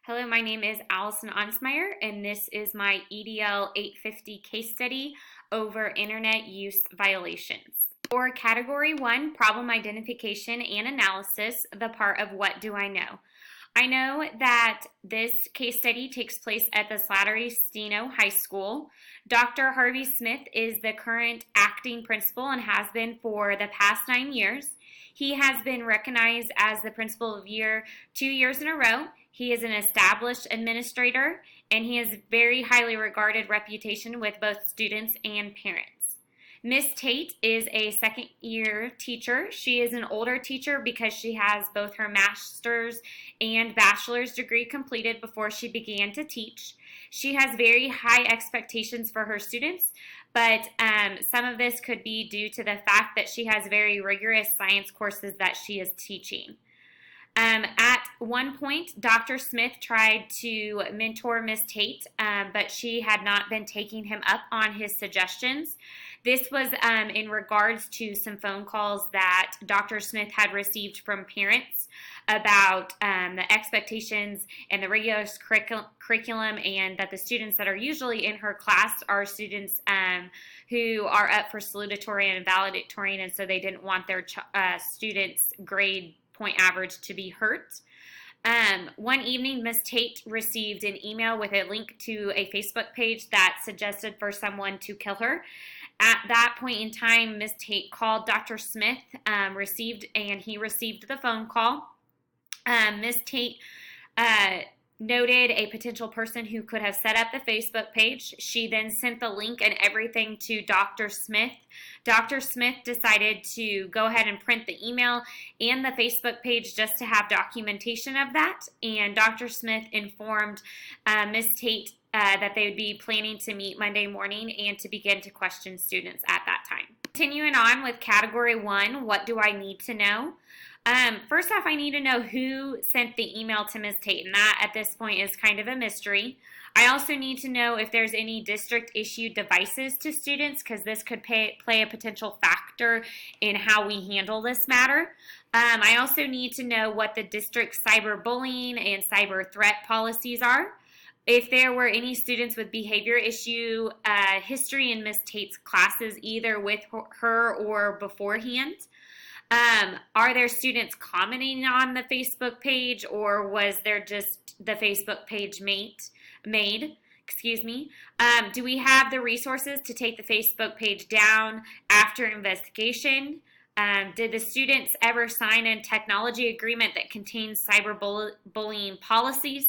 Hello, my name is Allison Onsmeyer, and this is my EDL 850 case study over internet use violations. For Category 1, problem identification and analysis, the part of what do I know? I know that this case study takes place at the Slattery-Steno High School. Dr. Harvey Smith is the current acting principal and has been for the past 9 years. He has been recognized as the principal of year 2 years in a row. He is an established administrator, and he has very highly regarded reputation with both students and parents. Miss Tate is a second-year teacher. She is an older teacher because she has both her master's and bachelor's degree completed before she began to teach. She has very high expectations for her students, but some of this could be due to the fact that she has very rigorous science courses that she is teaching. At one point, Dr. Smith tried to mentor Miss Tate, but she had not been taking him up on his suggestions. This was in regards to some phone calls that Dr. Smith had received from parents about the expectations and the rigorous curriculum, and that the students that are usually in her class are students who are up for salutatorian and valedictorian, and so they didn't want their students' grade point average to be hurt. One evening, Miss Tate received an email with a link to a Facebook page that suggested for someone to kill her. At that point in time, Miss Tate called Dr. Smith, and he received the phone call. Miss Tate noted a potential person who could have set up the Facebook page. She then sent the link and everything to Dr. Smith. Dr. Smith decided to go ahead and print the email and the Facebook page just to have documentation of that. And Dr. Smith informed Miss Tate that they would be planning to meet Monday morning and to begin to question students at that time. Continuing on with Category 1, what do I need to know? First off, I need to know who sent the email to Ms. Tate, and that at this point is kind of a mystery. I also need to know if there's any district-issued devices to students, because this could play a potential factor in how we handle this matter. I also need to know what the district's cyberbullying and cyber threat policies are. If there were any students with behavior issue history in Ms. Tate's classes, either with her or beforehand. Are there students commenting on the Facebook page, or was there just the Facebook page made? Excuse me. Do we have the resources to take the Facebook page down after investigation? Did the students ever sign a technology agreement that contains cyberbullying policies?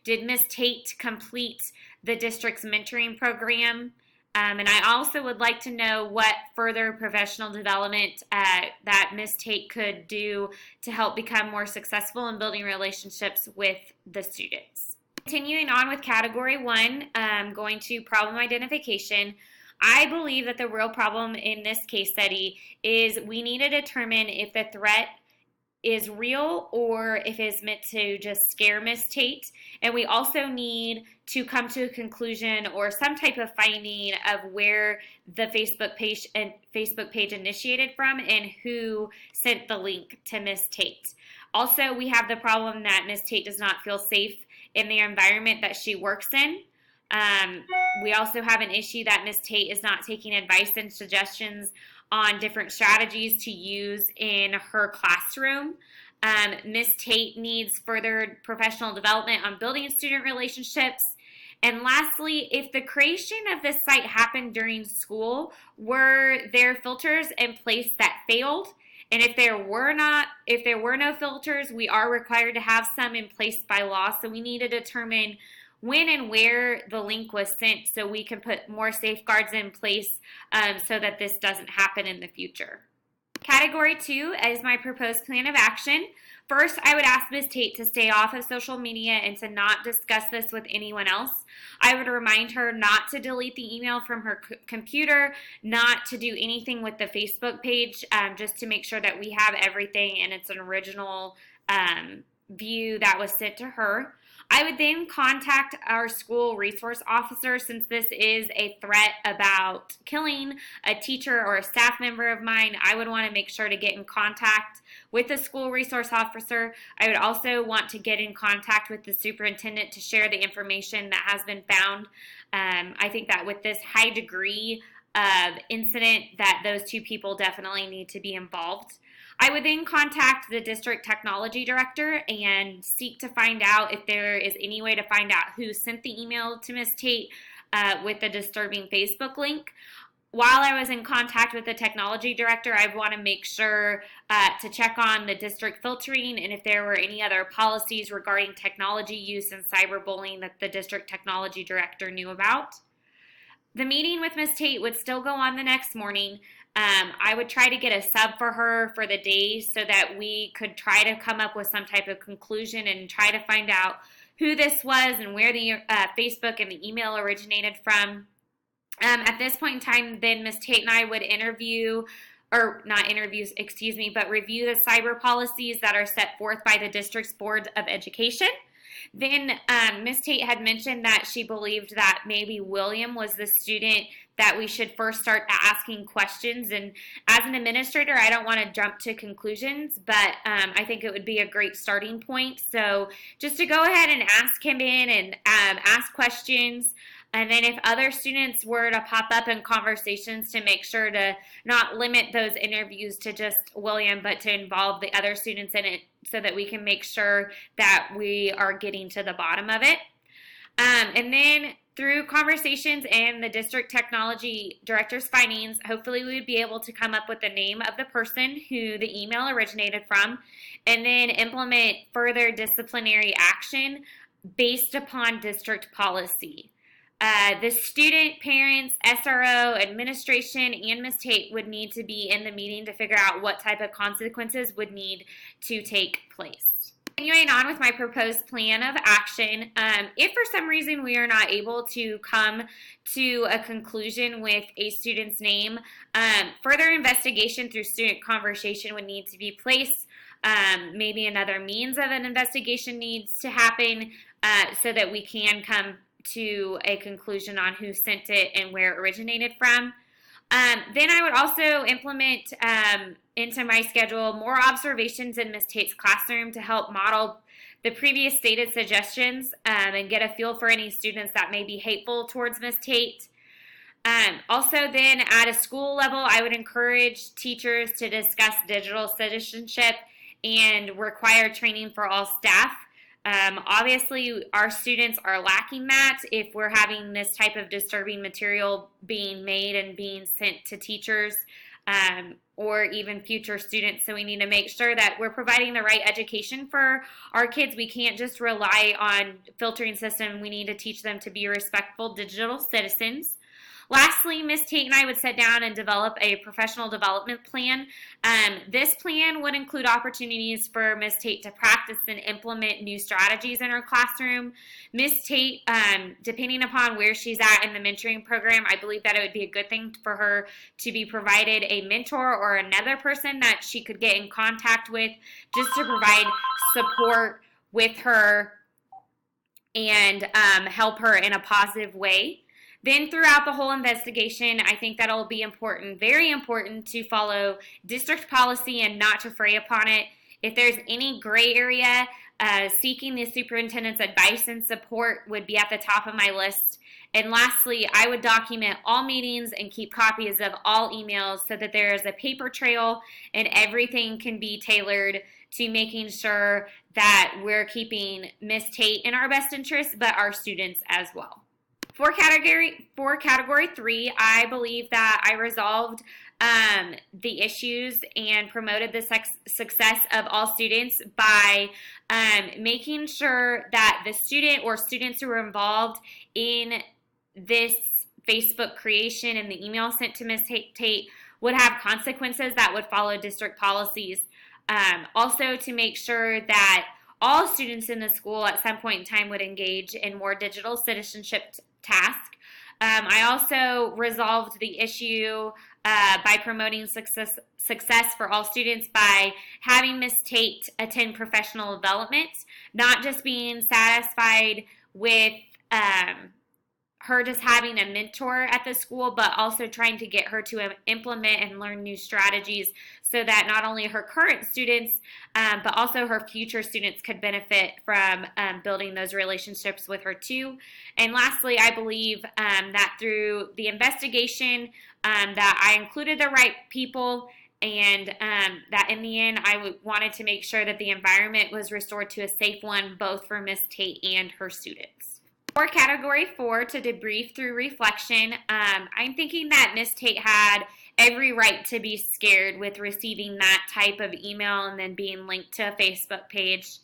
Did Ms. Tate complete the district's mentoring program? And I also would like to know what further professional development that Ms. Tate could do to help become more successful in building relationships with the students. Continuing on with Category 1, going to problem identification. I believe that the real problem in this case study is we need to determine if the threat is real or if it's meant to just scare Miss Tate. And we also need to come to a conclusion or some type of finding of where the Facebook page initiated from and who sent the link to Miss Tate. Also, we have the problem that Miss Tate does not feel safe in the environment that she works in. We also have an issue that Miss Tate is not taking advice and suggestions on different strategies to use in her classroom. Miss Tate needs further professional development on building student relationships. And lastly, if the creation of this site happened during school, were there filters in place that failed? And if there were no filters, we are required to have some in place by law. So we need to determine when and where the link was sent so we can put more safeguards in place so that this doesn't happen in the future. Category 2 is my proposed plan of action. First, I would ask Ms. Tate to stay off of social media and to not discuss this with anyone else. I would remind her not to delete the email from her computer, not to do anything with the Facebook page, just to make sure that we have everything in its original view that was sent to her. I would then contact our school resource officer since this is a threat about killing a teacher or a staff member of mine. I would want to make sure to get in contact with the school resource officer. I would also want to get in contact with the superintendent to share the information that has been found. I think that with this high degree of incident that those two people definitely need to be involved. I would then contact the district technology director and seek to find out if there is any way to find out who sent the email to Ms. Tate with the disturbing Facebook link. While I was in contact with the technology director, I want to make sure to check on the district filtering and if there were any other policies regarding technology use and cyberbullying that the district technology director knew about. The meeting with Ms. Tate would still go on the next morning. I would try to get a sub for her for the day so that we could try to come up with some type of conclusion and try to find out who this was and where the Facebook and the email originated from. At this point in time, then Ms. Tate and I would review the cyber policies that are set forth by the district's Board of Education. Then Ms. Tate had mentioned that she believed that maybe William was the student that we should first start asking questions. And as an administrator, I don't want to jump to conclusions, but I think it would be a great starting point. So just to go ahead and ask him in and ask questions. And then if other students were to pop up in conversations, to make sure to not limit those interviews to just William, but to involve the other students in it so that we can make sure that we are getting to the bottom of it. And then through conversations and the district technology director's findings, hopefully we would be able to come up with the name of the person who the email originated from and then implement further disciplinary action based upon district policy. The student, parents, SRO, administration, and Ms. Tate would need to be in the meeting to figure out what type of consequences would need to take place. Continuing on with my proposed plan of action, if for some reason we are not able to come to a conclusion with a student's name, further investigation through student conversation would need to be placed. Maybe another means of an investigation needs to happen so that we can come to a conclusion on who sent it and where it originated from. Then I would also implement into my schedule more observations in Ms. Tate's classroom to help model the previous stated suggestions and get a feel for any students that may be hateful towards Ms. Tate. Also then at a school level, I would encourage teachers to discuss digital citizenship and require training for all staff. Obviously, our students are lacking that if we're having this type of disturbing material being made and being sent to teachers or even future students. So we need to make sure that we're providing the right education for our kids. We can't just rely on filtering system. We need to teach them to be respectful digital citizens. Lastly, Ms. Tate and I would sit down and develop a professional development plan. This plan would include opportunities for Ms. Tate to practice and implement new strategies in her classroom. Ms. Tate, depending upon where she's at in the mentoring program, I believe that it would be a good thing for her to be provided a mentor or another person that she could get in contact with just to provide support with her and help her in a positive way. Then throughout the whole investigation, I think that it'll be important, very important, to follow district policy and not to fray upon it. If there's any gray area, seeking the superintendent's advice and support would be at the top of my list. And lastly, I would document all meetings and keep copies of all emails so that there is a paper trail and everything can be tailored to making sure that we're keeping Ms. Tate in our best interest, but our students as well. For category 3, I believe that I resolved the issues and promoted the success of all students by making sure that the student or students who were involved in this Facebook creation and the email sent to Ms. Tate would have consequences that would follow district policies. Also to make sure that all students in the school at some point in time would engage in more digital citizenship tasks. I also resolved the issue by promoting success for all students by having Miss Tate attend professional development, not just being satisfied with her just having a mentor at the school, but also trying to get her to implement and learn new strategies so that not only her current students, but also her future students could benefit from building those relationships with her too. And lastly, I believe that through the investigation, that I included the right people and that in the end I wanted to make sure that the environment was restored to a safe one both for Miss Tate and her students. For category 4, to debrief through reflection, I'm thinking that Miss Tate had every right to be scared with receiving that type of email and then being linked to a Facebook page.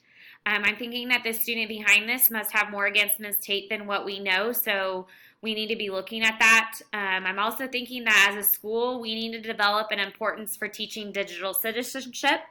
I'm thinking that the student behind this must have more against Miss Tate than what we know, so we need to be looking at that. I'm also thinking that as a school, we need to develop an importance for teaching digital citizenship.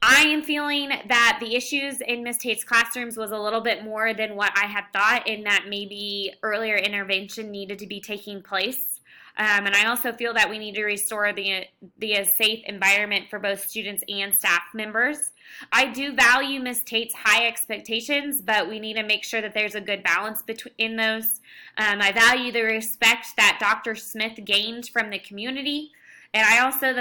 I am feeling that the issues in Miss Tate's classrooms was a little bit more than what I had thought, and that maybe earlier intervention needed to be taking place. And I also feel that we need to restore the safe environment for both students and staff members. I do value Miss Tate's high expectations, but we need to make sure that there's a good balance between those. I value the respect that Dr. Smith gained from the community, and I also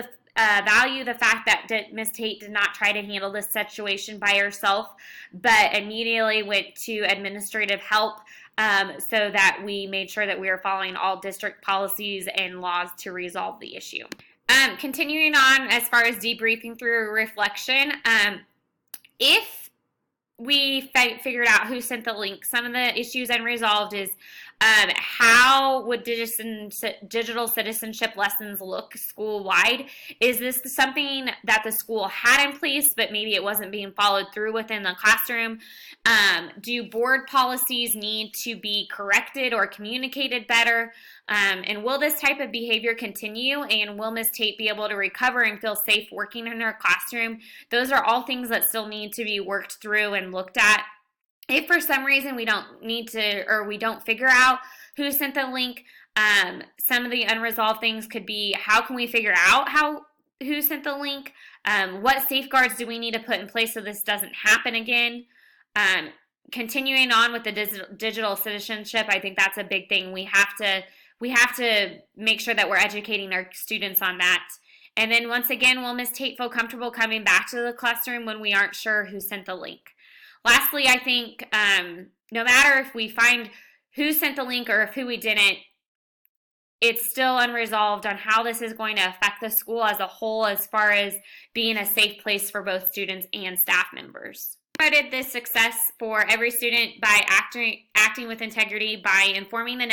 value the fact that Miss Tate did not try to handle this situation by herself, but immediately went to administrative help so that we made sure that we were following all district policies and laws to resolve the issue. Continuing on as far as debriefing through reflection, if we figured out who sent the link, some of the issues unresolved is how would digital citizenship lessons look school-wide? Is this something that the school had in place, but maybe it wasn't being followed through within the classroom? Do board policies need to be corrected or communicated better? And will this type of behavior continue? And will Ms. Tate be able to recover and feel safe working in her classroom? Those are all things that still need to be worked through and looked at. If for some reason we don't need to, or we don't figure out who sent the link, some of the unresolved things could be, how can we figure out who sent the link? What safeguards do we need to put in place so this doesn't happen again? Continuing on with the digital citizenship, I think that's a big thing. We have to make sure that we're educating our students on that. And then once again, will Ms. Tate feel comfortable coming back to the classroom when we aren't sure who sent the link? Lastly, I think no matter if we find who sent the link or if who we didn't, it's still unresolved on how this is going to affect the school as a whole as far as being a safe place for both students and staff members. I promoted this success for every student by acting with integrity, by informing the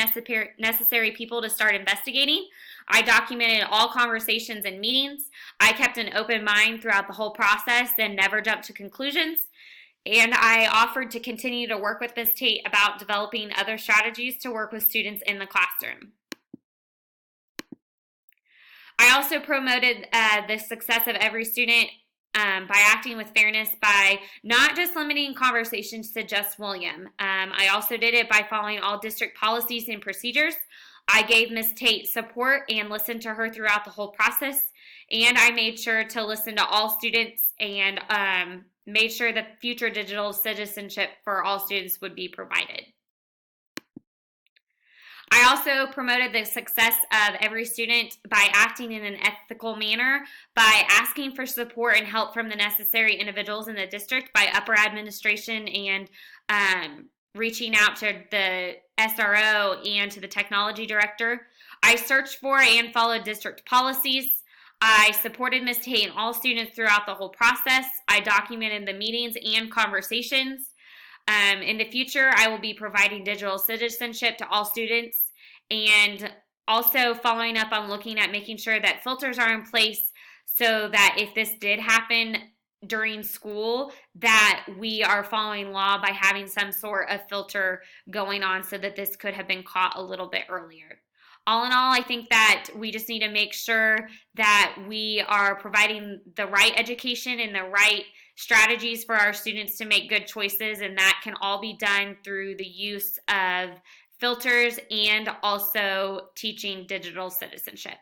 necessary people to start investigating. I documented all conversations and meetings. I kept an open mind throughout the whole process and never jumped to conclusions. And I offered to continue to work with Ms. Tate about developing other strategies to work with students in the classroom. I also promoted the success of every student by acting with fairness by not just limiting conversations to just William. I also did it by following all district policies and procedures. I gave Ms. Tate support and listened to her throughout the whole process. And I made sure to listen to all students and made sure that future digital citizenship for all students would be provided. I also promoted the success of every student by acting in an ethical manner, by asking for support and help from the necessary individuals in the district, by upper administration, and reaching out to the SRO and to the technology director. I searched for and followed district policies. I supported Ms. Tate and all students throughout the whole process. I documented the meetings and conversations. In the future, I will be providing digital citizenship to all students and also following up on looking at making sure that filters are in place so that if this did happen during school, that we are following law by having some sort of filter going on so that this could have been caught a little bit earlier. All in all, I think that we just need to make sure that we are providing the right education and the right strategies for our students to make good choices, and that can all be done through the use of filters, and also teaching digital citizenship.